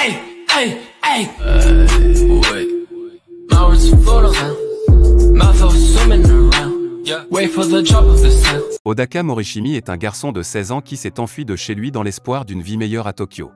Hey, hey, hey. Wait. My words float around. My thoughts swimming around. Yeah. Wait for the drop of the sun. Odaka Morishimi est un garçon de 16 ans qui s'est enfui de chez lui dans l'espoir d'une vie meilleure à Tokyo.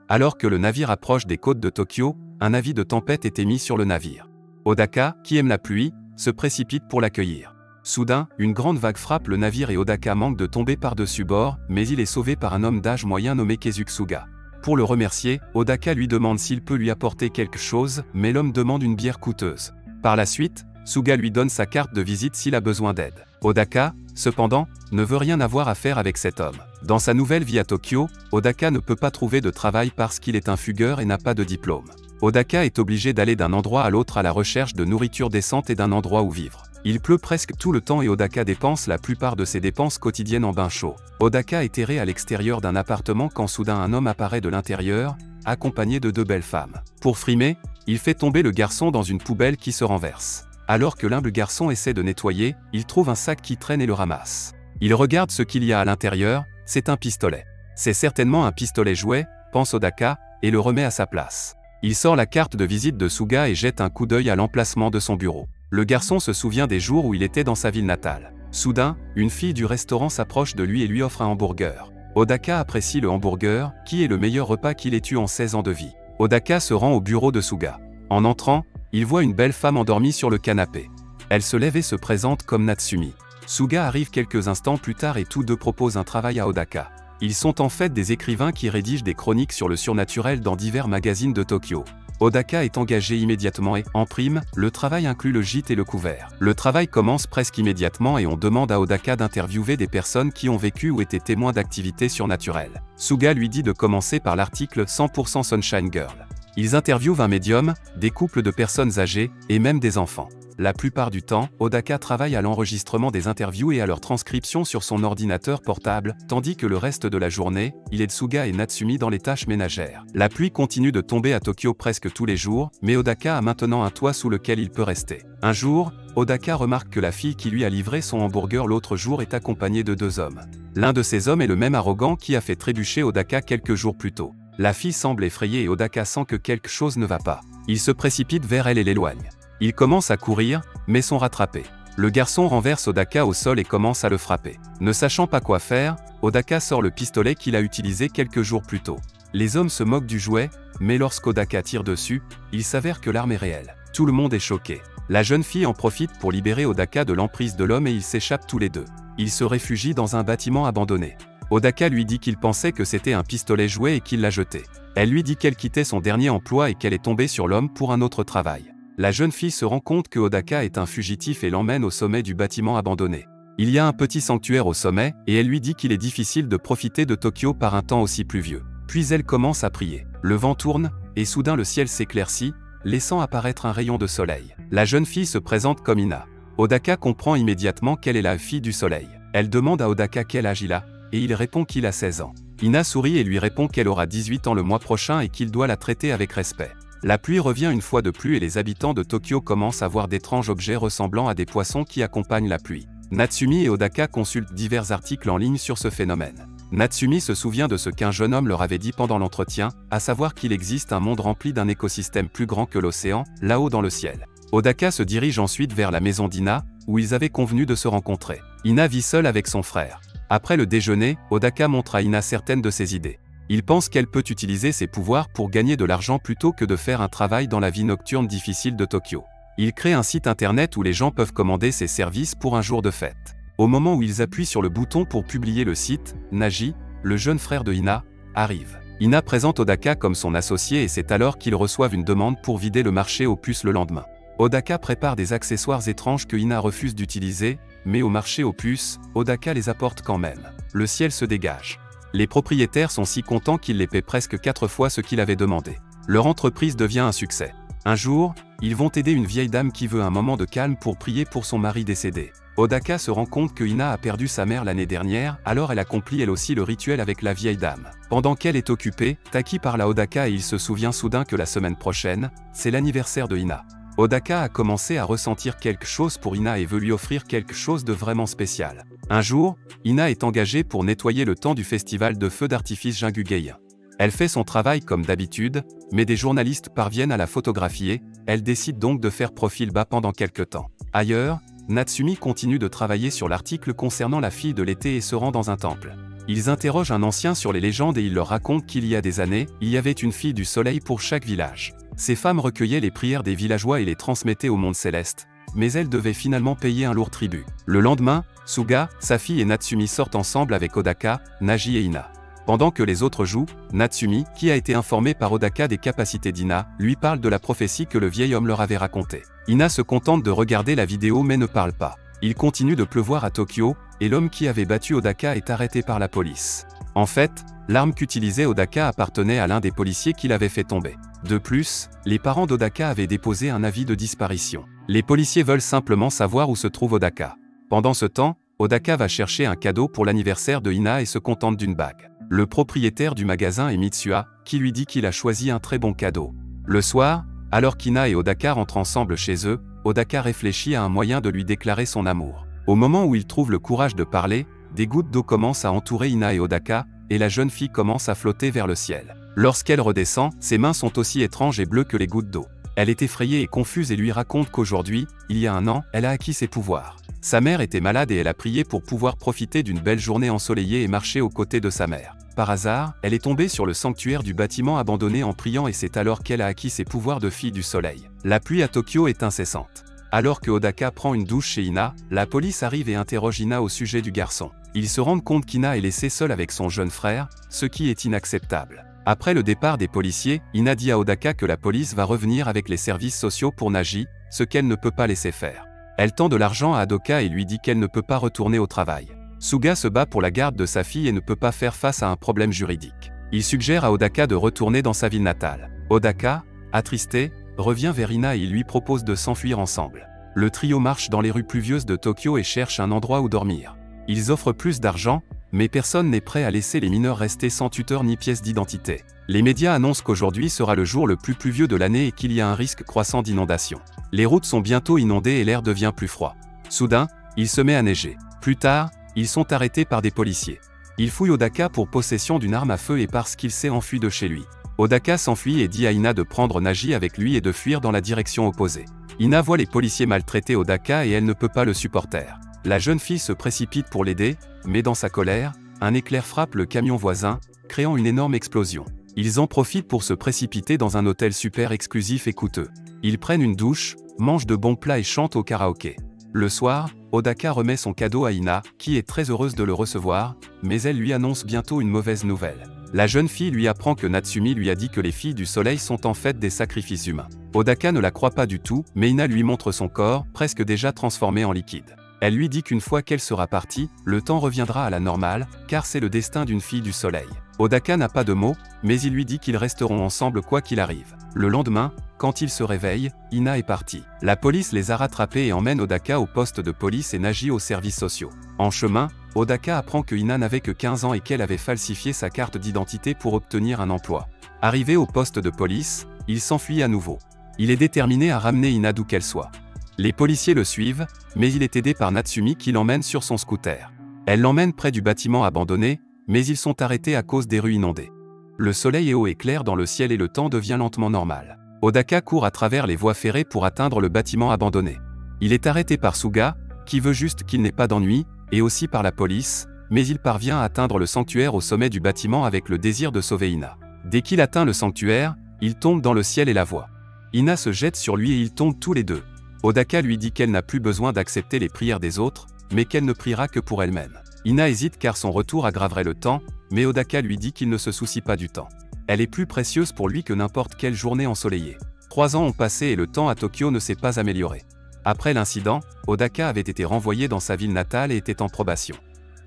Alors que le navire approche des côtes de Tokyo, un avis de tempête est émis sur le navire. Odaka, qui aime la pluie, se précipite pour l'accueillir. Soudain, une grande vague frappe le navire et Odaka manque de tomber par-dessus bord, mais il est sauvé par un homme d'âge moyen nommé Kezutsuga. Pour le remercier, Odaka lui demande s'il peut lui apporter quelque chose, mais l'homme demande une bière coûteuse. Par la suite, Suga lui donne sa carte de visite s'il a besoin d'aide. Odaka, cependant, ne veut rien avoir à faire avec cet homme. Dans sa nouvelle vie à Tokyo, Odaka ne peut pas trouver de travail parce qu'il est un fugueur et n'a pas de diplôme. Odaka est obligé d'aller d'un endroit à l'autre à la recherche de nourriture décente et d'un endroit où vivre. Il pleut presque tout le temps et Odaka dépense la plupart de ses dépenses quotidiennes en bain chaud. Odaka est erré à l'extérieur d'un appartement quand soudain un homme apparaît de l'intérieur, accompagné de 2 belles femmes. Pour frimer, il fait tomber le garçon dans une poubelle qui se renverse. Alors que l'humble garçon essaie de nettoyer, il trouve un sac qui traîne et le ramasse. Il regarde ce qu'il y a à l'intérieur, c'est un pistolet. C'est certainement un pistolet jouet, pense Odaka, et le remet à sa place. Il sort la carte de visite de Suga et jette un coup d'œil à l'emplacement de son bureau. Le garçon se souvient des jours où il était dans sa ville natale. Soudain, une fille du restaurant s'approche de lui et lui offre un hamburger. Odaka apprécie le hamburger, qui est le meilleur repas qu'il ait eu en 16 ans de vie. Odaka se rend au bureau de Suga. En entrant, il voit une belle femme endormie sur le canapé. Elle se lève et se présente comme Natsumi. Suga arrive quelques instants plus tard et tous deux proposent un travail à Odaka. Ils sont en fait des écrivains qui rédigent des chroniques sur le surnaturel dans divers magazines de Tokyo. Odaka est engagé immédiatement et, en prime, le travail inclut le gîte et le couvert. Le travail commence presque immédiatement et on demande à Odaka d'interviewer des personnes qui ont vécu ou été témoins d'activités surnaturelles. Suga lui dit de commencer par l'article 100% Sunshine Girl. Ils interviewent un médium, des couples de personnes âgées, et même des enfants. La plupart du temps, Odaka travaille à l'enregistrement des interviews et à leur transcription sur son ordinateur portable, tandis que le reste de la journée, il aide Suga et Natsumi dans les tâches ménagères. La pluie continue de tomber à Tokyo presque tous les jours, mais Odaka a maintenant un toit sous lequel il peut rester. Un jour, Odaka remarque que la fille qui lui a livré son hamburger l'autre jour est accompagnée de 2 hommes. L'un de ces hommes est le même arrogant qui a fait trébucher Odaka quelques jours plus tôt. La fille semble effrayée et Odaka sent que quelque chose ne va pas. Il se précipite vers elle et l'éloigne. Ils commencent à courir, mais sont rattrapés. Le garçon renverse Odaka au sol et commence à le frapper. Ne sachant pas quoi faire, Odaka sort le pistolet qu'il a utilisé quelques jours plus tôt. Les hommes se moquent du jouet, mais lorsqu'Odaka tire dessus, il s'avère que l'arme est réelle. Tout le monde est choqué. La jeune fille en profite pour libérer Odaka de l'emprise de l'homme et ils s'échappent tous les deux. Ils se réfugient dans un bâtiment abandonné. Odaka lui dit qu'il pensait que c'était un pistolet jouet et qu'il l'a jeté. Elle lui dit qu'elle quittait son dernier emploi et qu'elle est tombée sur l'homme pour un autre travail. La jeune fille se rend compte que Odaka est un fugitif et l'emmène au sommet du bâtiment abandonné. Il y a un petit sanctuaire au sommet, et elle lui dit qu'il est difficile de profiter de Tokyo par un temps aussi pluvieux. Puis elle commence à prier. Le vent tourne, et soudain le ciel s'éclaircit, laissant apparaître un rayon de soleil. La jeune fille se présente comme Ina. Odaka comprend immédiatement qu'elle est la fille du soleil. Elle demande à Odaka quel âge il a, et il répond qu'il a 16 ans. Ina sourit et lui répond qu'elle aura 18 ans le mois prochain et qu'il doit la traiter avec respect. La pluie revient une fois de plus et les habitants de Tokyo commencent à voir d'étranges objets ressemblant à des poissons qui accompagnent la pluie. Natsumi et Odaka consultent divers articles en ligne sur ce phénomène. Natsumi se souvient de ce qu'un jeune homme leur avait dit pendant l'entretien, à savoir qu'il existe un monde rempli d'un écosystème plus grand que l'océan, là-haut dans le ciel. Odaka se dirige ensuite vers la maison d'Ina, où ils avaient convenu de se rencontrer. Ina vit seule avec son frère. Après le déjeuner, Odaka montre à Ina certaines de ses idées. Il pense qu'elle peut utiliser ses pouvoirs pour gagner de l'argent plutôt que de faire un travail dans la vie nocturne difficile de Tokyo. Il crée un site internet où les gens peuvent commander ses services pour un jour de fête. Au moment où ils appuient sur le bouton pour publier le site, Naji, le jeune frère de Ina, arrive. Ina présente Odaka comme son associé et c'est alors qu'ils reçoivent une demande pour vider le marché aux puces le lendemain. Odaka prépare des accessoires étranges que Ina refuse d'utiliser, mais au marché aux puces, Odaka les apporte quand même. Le ciel se dégage. Les propriétaires sont si contents qu'ils les paient presque 4 fois ce qu'il avait demandé. Leur entreprise devient un succès. Un jour, ils vont aider une vieille dame qui veut un moment de calme pour prier pour son mari décédé. Odaka se rend compte que Ina a perdu sa mère l'année dernière, alors elle accomplit elle aussi le rituel avec la vieille dame. Pendant qu'elle est occupée, Taki parle à Odaka et il se souvient soudain que la semaine prochaine, c'est l'anniversaire de Ina. Odaka a commencé à ressentir quelque chose pour Ina et veut lui offrir quelque chose de vraiment spécial. Un jour, Ina est engagée pour nettoyer le temps du festival de feux d'artifice Jingugeia. Elle fait son travail comme d'habitude, mais des journalistes parviennent à la photographier, elle décide donc de faire profil bas pendant quelques temps. Ailleurs, Natsumi continue de travailler sur l'article concernant la fille de l'été et se rend dans un temple. Ils interrogent un ancien sur les légendes et il leur raconte qu'il y a des années, il y avait une fille du soleil pour chaque village. Ces femmes recueillaient les prières des villageois et les transmettaient au monde céleste, mais elles devaient finalement payer un lourd tribut. Le lendemain, Suga, sa fille et Natsumi sortent ensemble avec Odaka, Naji et Ina. Pendant que les autres jouent, Natsumi, qui a été informé par Odaka des capacités d'Ina, lui parle de la prophétie que le vieil homme leur avait racontée. Ina se contente de regarder la vidéo mais ne parle pas. Il continue de pleuvoir à Tokyo, et l'homme qui avait battu Odaka est arrêté par la police. En fait, l'arme qu'utilisait Odaka appartenait à l'un des policiers qui l'avait fait tomber. De plus, les parents d'Odaka avaient déposé un avis de disparition. Les policiers veulent simplement savoir où se trouve Odaka. Pendant ce temps, Odaka va chercher un cadeau pour l'anniversaire de Ina et se contente d'une bague. Le propriétaire du magasin est Mitsuha, qui lui dit qu'il a choisi un très bon cadeau. Le soir, alors qu'Ina et Odaka rentrent ensemble chez eux, Odaka réfléchit à un moyen de lui déclarer son amour. Au moment où il trouve le courage de parler, des gouttes d'eau commencent à entourer Ina et Odaka, et la jeune fille commence à flotter vers le ciel. Lorsqu'elle redescend, ses mains sont aussi étranges et bleues que les gouttes d'eau. Elle est effrayée et confuse et lui raconte qu'aujourd'hui, il y a un an, elle a acquis ses pouvoirs. Sa mère était malade et elle a prié pour pouvoir profiter d'une belle journée ensoleillée et marcher aux côtés de sa mère. Par hasard, elle est tombée sur le sanctuaire du bâtiment abandonné en priant et c'est alors qu'elle a acquis ses pouvoirs de fille du soleil. La pluie à Tokyo est incessante. Alors que Odaka prend une douche chez Ina, la police arrive et interroge Ina au sujet du garçon. Ils se rendent compte qu'Ina est laissée seule avec son jeune frère, ce qui est inacceptable. Après le départ des policiers, Ina dit à Odaka que la police va revenir avec les services sociaux pour Naji, ce qu'elle ne peut pas laisser faire. Elle tend de l'argent à Adoka et lui dit qu'elle ne peut pas retourner au travail. Suga se bat pour la garde de sa fille et ne peut pas faire face à un problème juridique. Il suggère à Odaka de retourner dans sa ville natale. Odaka, attristé, revient vers Ina et il lui propose de s'enfuir ensemble. Le trio marche dans les rues pluvieuses de Tokyo et cherche un endroit où dormir. Ils offrent plus d'argent, mais personne n'est prêt à laisser les mineurs rester sans tuteur ni pièce d'identité. Les médias annoncent qu'aujourd'hui sera le jour le plus pluvieux de l'année et qu'il y a un risque croissant d'inondation. Les routes sont bientôt inondées et l'air devient plus froid. Soudain, il se met à neiger. Plus tard, ils sont arrêtés par des policiers. Ils fouillent Odaka pour possession d'une arme à feu et parce qu'il s'est enfui de chez lui. Odaka s'enfuit et dit à Ina de prendre Naji avec lui et de fuir dans la direction opposée. Ina voit les policiers maltraiter Odaka et elle ne peut pas le supporter. La jeune fille se précipite pour l'aider, mais dans sa colère, un éclair frappe le camion voisin, créant une énorme explosion. Ils en profitent pour se précipiter dans un hôtel super exclusif et coûteux. Ils prennent une douche, mangent de bons plats et chantent au karaoké. Le soir, Odaka remet son cadeau à Ina, qui est très heureuse de le recevoir, mais elle lui annonce bientôt une mauvaise nouvelle. La jeune fille lui apprend que Natsumi lui a dit que les filles du soleil sont en fait des sacrifices humains. Odaka ne la croit pas du tout, mais Ina lui montre son corps, presque déjà transformé en liquide. Elle lui dit qu'une fois qu'elle sera partie, le temps reviendra à la normale, car c'est le destin d'une fille du soleil. Odaka n'a pas de mots, mais il lui dit qu'ils resteront ensemble quoi qu'il arrive. Le lendemain, quand il se réveille, Ina est partie. La police les a rattrapés et emmène Odaka au poste de police et Naji aux services sociaux. En chemin, Odaka apprend que Ina n'avait que 15 ans et qu'elle avait falsifié sa carte d'identité pour obtenir un emploi. Arrivé au poste de police, il s'enfuit à nouveau. Il est déterminé à ramener Ina d'où qu'elle soit. Les policiers le suivent, mais il est aidé par Natsumi qui l'emmène sur son scooter. Elle l'emmène près du bâtiment abandonné, mais ils sont arrêtés à cause des rues inondées. Le soleil est haut et clair dans le ciel et le temps devient lentement normal. Odaka court à travers les voies ferrées pour atteindre le bâtiment abandonné. Il est arrêté par Suga, qui veut juste qu'il n'ait pas d'ennui, et aussi par la police, mais il parvient à atteindre le sanctuaire au sommet du bâtiment avec le désir de sauver Ina. Dès qu'il atteint le sanctuaire, il tombe dans le ciel et la voit. Ina se jette sur lui et ils tombent tous les deux. Odaka lui dit qu'elle n'a plus besoin d'accepter les prières des autres, mais qu'elle ne priera que pour elle-même. Ina hésite car son retour aggraverait le temps, mais Odaka lui dit qu'il ne se soucie pas du temps. Elle est plus précieuse pour lui que n'importe quelle journée ensoleillée. 3 ans ont passé et le temps à Tokyo ne s'est pas amélioré. Après l'incident, Odaka avait été renvoyé dans sa ville natale et était en probation.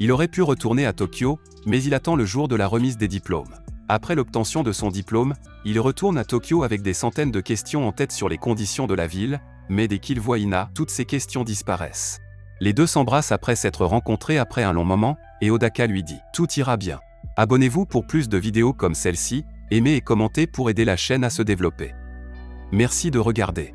Il aurait pu retourner à Tokyo, mais il attend le jour de la remise des diplômes. Après l'obtention de son diplôme, il retourne à Tokyo avec des centaines de questions en tête sur les conditions de la ville, mais dès qu'il voit Ina, toutes ces questions disparaissent. Les deux s'embrassent après s'être rencontrés après un long moment, et Odaka lui dit « Tout ira bien ». Abonnez-vous pour plus de vidéos comme celle-ci, aimez et commentez pour aider la chaîne à se développer. Merci de regarder.